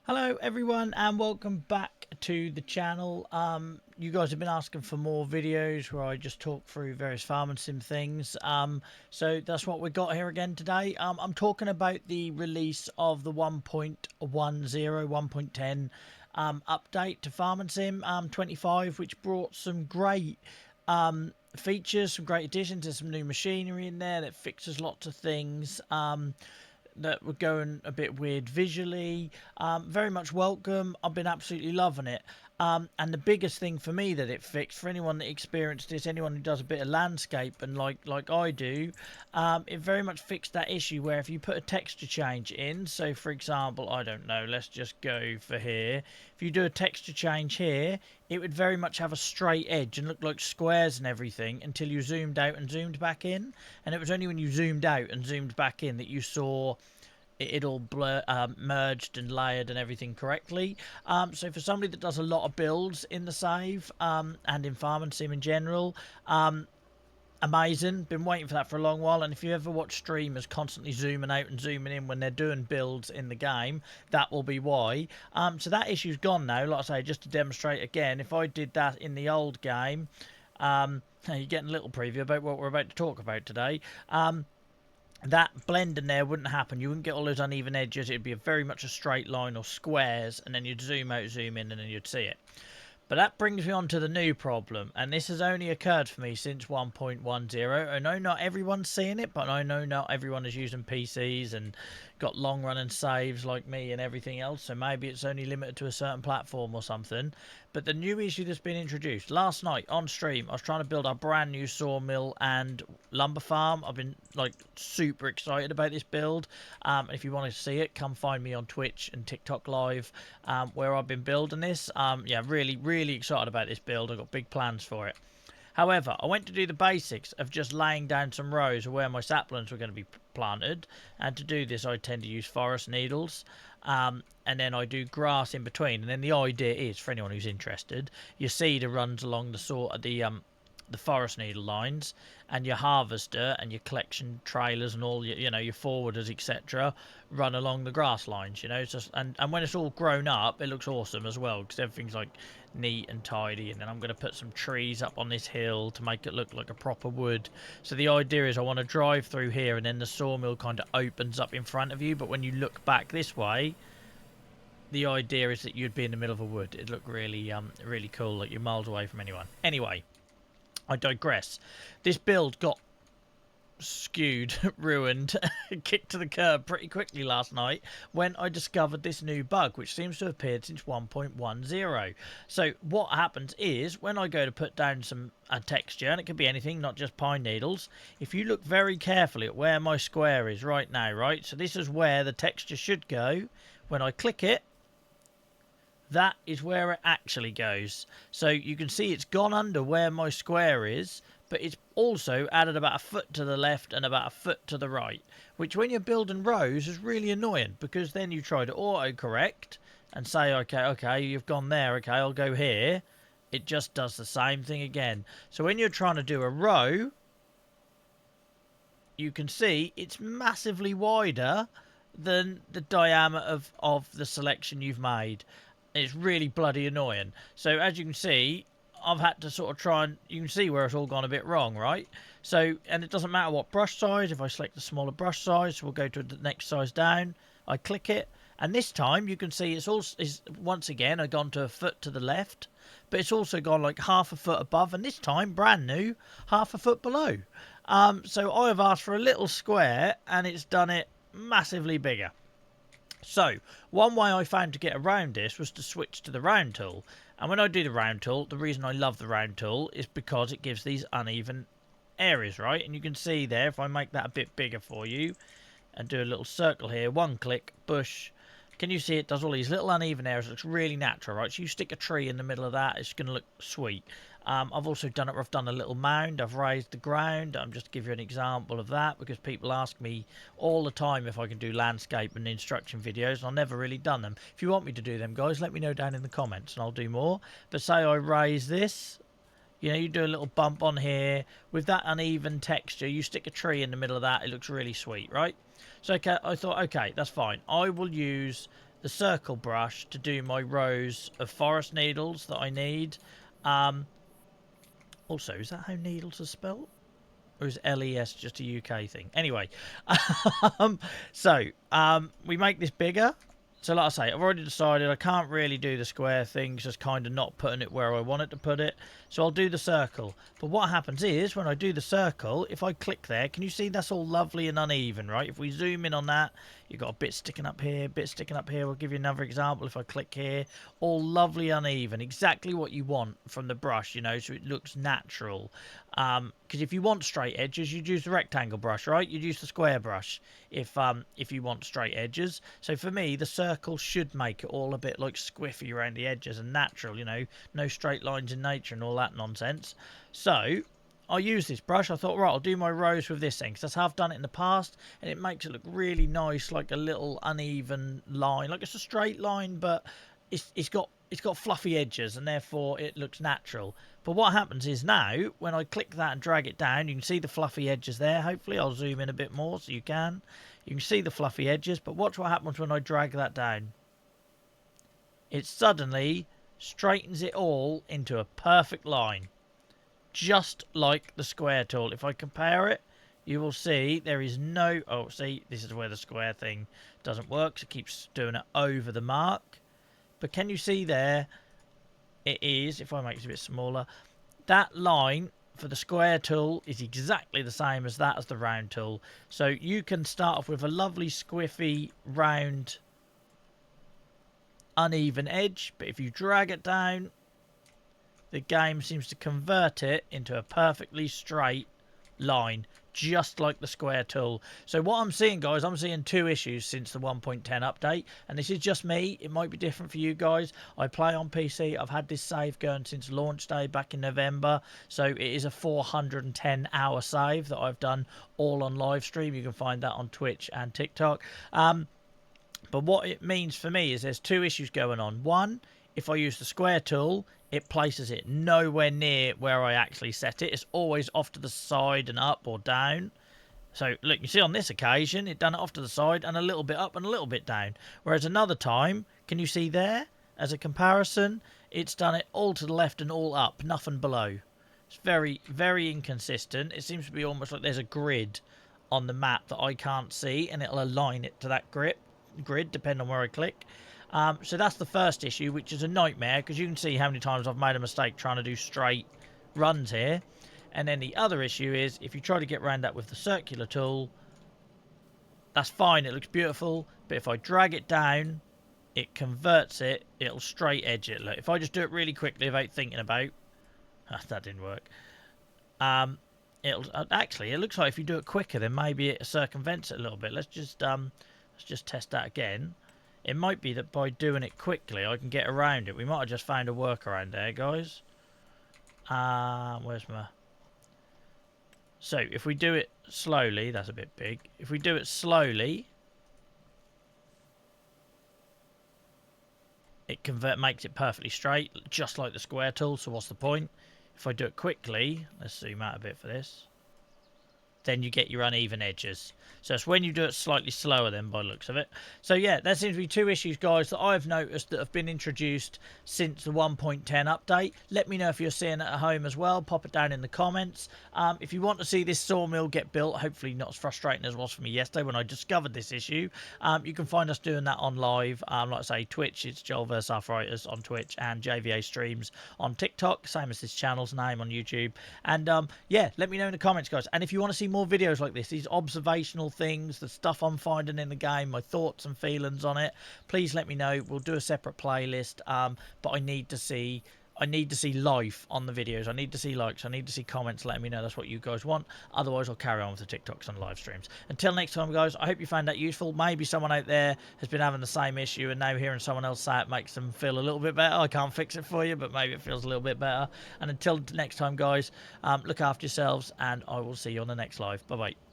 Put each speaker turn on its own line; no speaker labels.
Hello everyone and welcome back to the channel. You guys have been asking for more videos where I just talk through various farming sim things. So that's what we got here again today. I'm talking about the release of the 1.10 update to farming sim 25, which brought some great features, some great additions. There's some new machinery in there that fixes lots of things. That were going a bit weird visually. Very much welcome. I've been absolutely loving it. And the biggest thing for me that it fixed, for anyone that experienced this, anyone who does a bit of landscape and like I do, it very much fixed that issue where if you put a texture change in, so for example, I don't know, let's just go for here. If you do a texture change here, it would very much have a straight edge and look like squares and everything until you zoomed out and zoomed back in. And it was only when you zoomed out and zoomed back in that you saw it all merged and layered and everything correctly. So for somebody that does a lot of builds in the save and in farming sim in general, amazing. Been waiting for that for a long while. And if you ever watch streamers constantly zooming out and zooming in when they're doing builds in the game, that will be why. So that issue's gone now. Like I say, just to demonstrate again, if I did that in the old game, you're getting a little preview about what we're about to talk about today. That blend in there wouldn't happen. You wouldn't get all those uneven edges. It'd be very much a straight line or squares, and then you'd zoom out, zoom in, and then you'd see it. But that brings me on to the new problem, and this has only occurred for me since 1.10. I know not everyone's seeing it, but I know not everyone is using PCs and got long running saves like me and everything else, so maybe it's only limited to a certain platform or something. But the new issue that's been introduced last night on stream, I was trying to build a brand new sawmill and lumber farm. I've been like super excited about this build. If you want to see it, come find me on Twitch and TikTok live, where I've been building this. Yeah, really excited about this build. I've got big plans for it. However, I went to do the basics of just laying down some rows of where my saplings were going to be planted, and to do this I tend to use forest needles, and then I do grass in between. And then the idea is, for anyone who's interested, your seeder runs along the forest needle lines, and your harvester and your collection trailers and all your, your forwarders, etc., run along the grass lines. It's just, and when it's all grown up, it looks awesome as well, because everything's like neat and tidy. And then I'm going to put some trees up on this hill to make it look like a proper wood. So the idea is I want to drive through here, and then the sawmill kind of opens up in front of you, but when you look back this way, the idea is that you'd be in the middle of a wood. It'd look really cool, like you're miles away from anyone. Anyway, I digress. This build got skewed, ruined, kicked to the curb pretty quickly last night when I discovered this new bug, which seems to have appeared since 1.10. So what happens is, when I go to put down a texture, and it could be anything, not just pine needles, if you look very carefully at where my square is right now, right? So this is where the texture should go. When I click it, that is where it actually goes. So you can see it's gone under where my square is, but it's also added about a foot to the left and about a foot to the right, which when you're building rows is really annoying, because then you try to auto-correct and say, okay, you've gone there, okay, I'll go here. It just does the same thing again. So when you're trying to do a row, you can see it's massively wider than the diameter of the selection you've made. It's really bloody annoying. So as you can see, I've had to sort of try and, you can see where it's all gone a bit wrong, right? So, and it doesn't matter what brush size. If I select the smaller brush size, we'll go to the next size down. I click it, and this time you can see it's once again I've gone to a foot to the left, but it's also gone like half a foot above, and this time brand new, half a foot below. So I have asked for a little square, and it's done it massively bigger. So, one way I found to get around this was to switch to the round tool. And when I do the round tool, the reason I love the round tool is because it gives these uneven areas, right? And you can see there, if I make that a bit bigger for you and do a little circle here, one click, bush, can you see it does all these little uneven areas? It looks really natural, right? So you stick a tree in the middle of that, it's going to look sweet. I've also done it where I've done a little mound. I've raised the ground. I'm just to give you an example of that, because people ask me all the time if I can do landscape and instruction videos, and I've never really done them. If you want me to do them, guys, let me know down in the comments and I'll do more. But say I raise this, you do a little bump on here with that uneven texture. You stick a tree in the middle of that. It looks really sweet, right? So okay, I thought, okay, that's fine. I will use the circle brush to do my rows of forest needles that I need. Also, is that how needles are spelt? Or is LES just a UK thing? Anyway, we make this bigger. So like I say, I've already decided I can't really do the square thing, just kind of not putting it where I want it to put it. So I'll do the circle. But what happens is, when I do the circle, if I click there, can you see that's all lovely and uneven, right? If we zoom in on that, you've got a bit sticking up here, bit sticking up here. We'll give you another example if I click here. All lovely uneven. Exactly what you want from the brush, you know, so it looks natural. Because if you want straight edges, you'd use the rectangle brush, right? You'd use the square brush if you want straight edges. So for me, the circle should make it all a bit like squiffy around the edges and natural, you know, no straight lines in nature and all that nonsense. So I use this brush. I thought, right, I'll do my rows with this thing, because that's how I've done it in the past, and it makes it look really nice, like a little uneven line, like it's a straight line, but it's got fluffy edges, and therefore it looks natural. But what happens is now, when I click that and drag it down, you can see the fluffy edges there. Hopefully I'll zoom in a bit more so you can see the fluffy edges. But watch what happens when I drag that down. It suddenly straightens it all into a perfect line, just like the square tool. If I compare it, you will see there is no... Oh, see, this is where the square thing doesn't work, so it keeps doing it over the mark. But can you see there, it is, if I make it a bit smaller, that line for the square tool is exactly the same as that as the round tool. So you can start off with a lovely squiffy, round, uneven edge, but if you drag it down, the game seems to convert it into a perfectly straight line, just like the square tool. So what I'm seeing, guys, I'm seeing two issues since the 1.10 update, and this is just me. It might be different for you guys. I play on PC. I've had this save going since launch day back in November, so it is a 410-hour save that I've done all on live stream. You can find that on Twitch and TikTok. But what it means for me is there's two issues going on. One, if I use the square tool, it places it nowhere near where I actually set it. It's always off to the side and up or down. So, look, you see on this occasion, it done it off to the side and a little bit up and a little bit down. Whereas another time, can you see there, as a comparison, it's done it all to the left and all up, nothing below. It's very, very inconsistent. It seems to be almost like there's a grid on the map that I can't see, and it'll align it to that grid depending on where I click. So that's the first issue, which is a nightmare, because you can see how many times I've made a mistake trying to do straight runs here. And then the other issue is, if you try to get around that with the circular tool, that's fine, it looks beautiful, but if I drag it down, it converts it, it'll straight edge it. Look, if I just do it really quickly without thinking about... that didn't work. It'll actually, it looks like if you do it quicker, then maybe it circumvents it a little bit. Let's just test that again. It might be that by doing it quickly, I can get around it. We might have just found a workaround there, guys. Where's my... So, if we do it slowly, that's a bit big. If we do it slowly, it makes it perfectly straight, just like the square tool, so what's the point? If I do it quickly, let's zoom out a bit for this, then you get your uneven edges. So it's when you do it slightly slower then, by the looks of it. So yeah, there seems to be two issues, guys, that I've noticed that have been introduced since the 1.10 update. Let me know if you're seeing it at home as well. Pop it down in the comments. If you want to see this sawmill get built, hopefully not as frustrating as it was for me yesterday when I discovered this issue, you can find us doing that on live. Like I say, Twitch, it's Joel vs Arthritis on Twitch, and JVA Streams on TikTok, same as this channel's name on YouTube. And yeah, let me know in the comments, guys. And if you want to see more videos like this, these observational things, the stuff I'm finding in the game, my thoughts and feelings on it, please let me know. We'll do a separate playlist, but I need to see life on the videos. I need to see likes. I need to see comments letting me know that's what you guys want. Otherwise, I'll carry on with the TikToks and live streams. Until next time, guys, I hope you found that useful. Maybe someone out there has been having the same issue, and now hearing someone else say it makes them feel a little bit better. I can't fix it for you, but maybe it feels a little bit better. And until next time, guys, look after yourselves, and I will see you on the next live. Bye-bye.